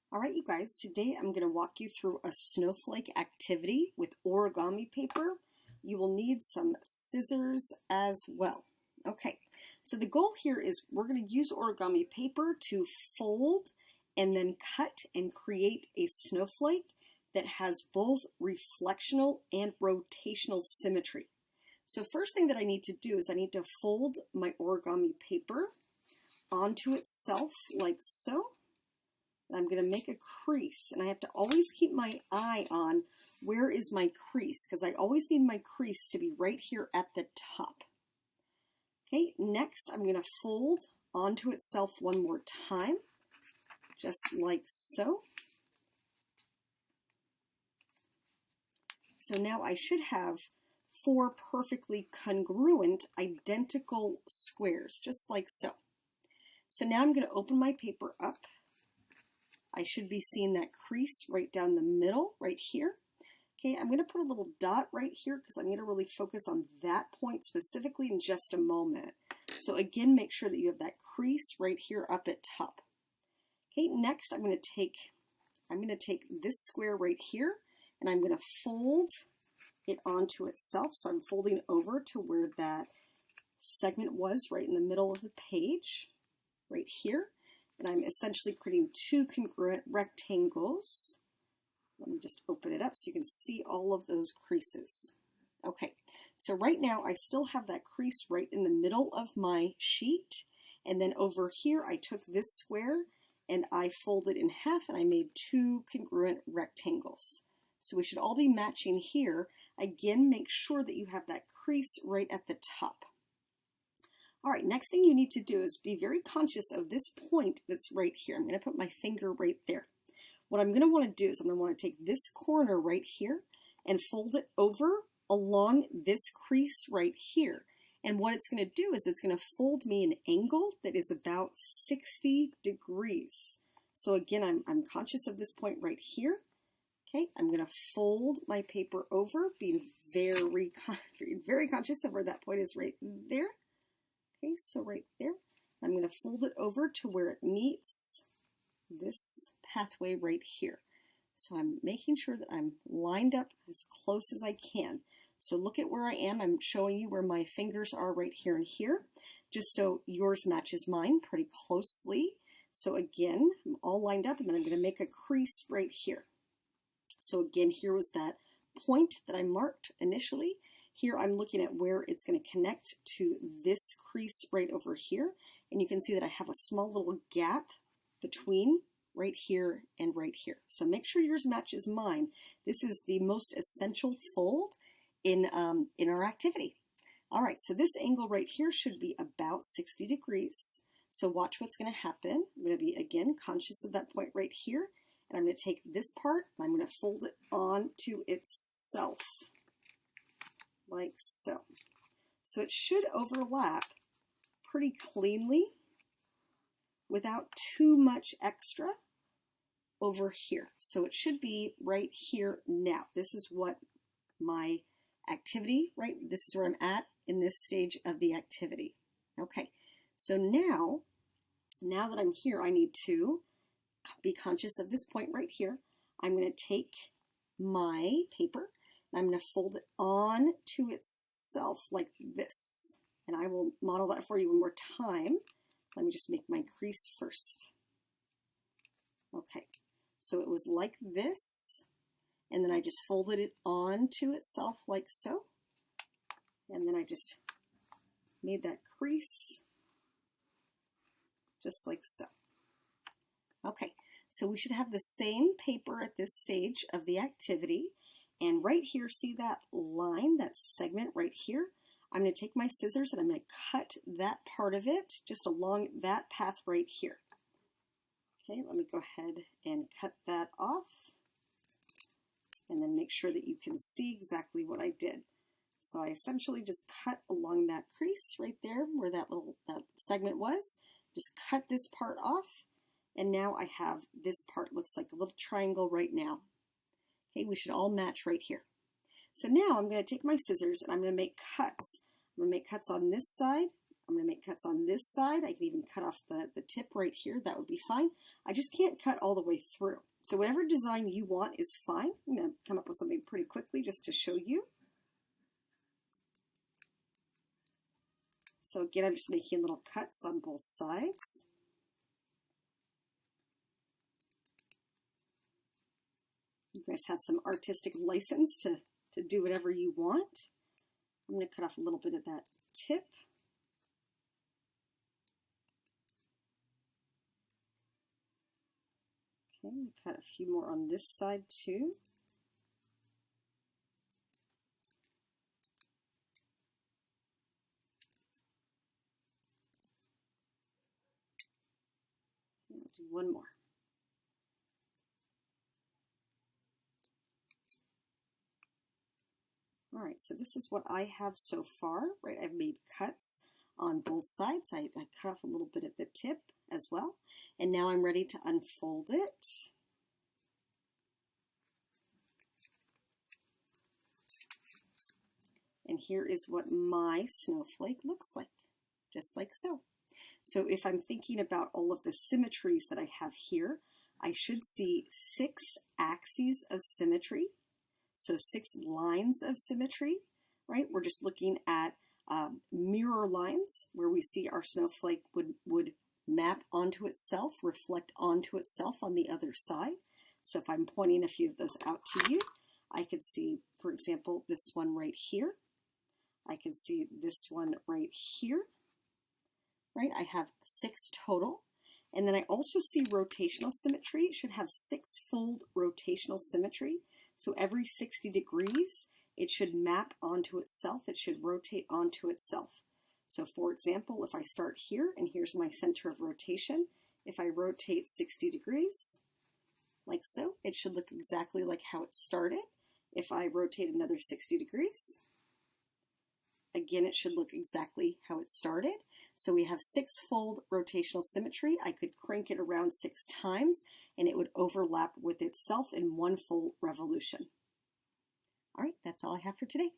All right, you guys, today I'm going to walk you through a snowflake activity with origami paper. You will need some scissors as well. Okay, so the goal here is we're going to use origami paper to fold and then cut and create a snowflake that has both reflectional and rotational symmetry. So first thing that I need to do is I need to fold my origami paper onto itself like so. I'm going to make a crease, and I have to always keep my eye on where is my crease, because I always need my crease to be right here at the top. Okay, next I'm going to fold onto itself one more time, just like so. So now I should have 4 perfectly congruent, identical squares, just like so. So now I'm going to open my paper up. I should be seeing that crease right down the middle, right here. Okay, I'm going to put a little dot right here because I'm going to really focus on that point specifically in just a moment. So again, make sure that you have that crease right here up at top. Okay, next I'm going to take this square right here, and I'm going to fold it onto itself. So I'm folding over to where that segment was, right in the middle of the page, right here. And I'm essentially creating 2 congruent rectangles. Let me just open it up so you can see all of those creases. Okay, so right now I still have that crease right in the middle of my sheet. And then over here I took this square and I folded in half and I made 2 congruent rectangles. So we should all be matching here. Again, make sure that you have that crease right at the top. All right, next thing you need to do is be very conscious of this point that's right here. I'm going to put my finger right there. What I'm going to want to do is I'm going to want to take this corner right here and fold it over along this crease right here. And what it's going to do is it's going to fold me an angle that is about 60 degrees. So again, I'm conscious of this point right here. Okay, I'm going to fold my paper over, being very conscious of where that point is right there. Okay, so right there, I'm going to fold it over to where it meets this pathway right here. So I'm making sure that I'm lined up as close as I can. So look at where I am. I'm showing you where my fingers are right here and here, just so yours matches mine pretty closely. So again, I'm all lined up, and then I'm going to make a crease right here. So again, here was that point that I marked initially. Here I'm looking at where it's going to connect to this crease right over here. And you can see that I have a small little gap between right here and right here. So make sure yours matches mine. This is the most essential fold in our activity. All right, so this angle right here should be about 60 degrees. So watch what's going to happen. I'm going to be, again, conscious of that point right here. And I'm going to take this part and I'm going to fold it onto itself. Like so. So it should overlap pretty cleanly without too much extra over here. So it should be right here now. This is what my activity, right? This is where I'm at in this stage of the activity. Okay, so now that I'm here, I need to be conscious of this point right here. I'm going to take my paper, I'm going to fold it on to itself like this. And I will model that for you one more time. Let me just make my crease first. Okay, so it was like this. And then I just folded it on to itself like so. And then I just made that crease just like so. Okay, so we should have the same paper at this stage of the activity. And right here, see that line, that segment right here? I'm going to take my scissors and I'm going to cut that part of it just along that path right here. Okay, let me go ahead and cut that off. And then make sure that you can see exactly what I did. So I essentially just cut along that crease right there where that segment was. Just cut this part off. And now I have this part, looks like a little triangle right now. Okay, we should all match right here. So now I'm going to take my scissors and I'm going to make cuts. I'm going to make cuts on this side I'm going to make cuts on this side. I can even cut off the tip right here. That would be fine. I just can't cut all the way through. So whatever design you want is fine. I'm going to come up with something pretty quickly just to show you. So again, I'm just making little cuts on both sides. You guys have some artistic license to do whatever you want. I'm going to cut off a little bit of that tip. Okay, cut a few more on this side too. I'll do one more. All right, so this is what I have so far, right? I've made cuts on both sides. I cut off a little bit at the tip as well. And now I'm ready to unfold it. And here is what my snowflake looks like, just like so. So if I'm thinking about all of the symmetries that I have here, I should see 6 axes of symmetry. So 6 lines of symmetry, right? We're just looking at mirror lines where we see our snowflake would map onto itself, reflect onto itself on the other side. So if I'm pointing a few of those out to you, I could see, for example, this one right here. I can see this one right here, right? I have 6 total. And then I also see rotational symmetry. It should have 6-fold rotational symmetry. So every 60 degrees, it should map onto itself. It should rotate onto itself. So for example, if I start here, and here's my center of rotation, if I rotate 60 degrees, like so, it should look exactly like how it started. If I rotate another 60 degrees, again, it should look exactly how it started. So we have 6-fold rotational symmetry. I could crank it around 6 times and it would overlap with itself in 1 full revolution. All right, that's all I have for today.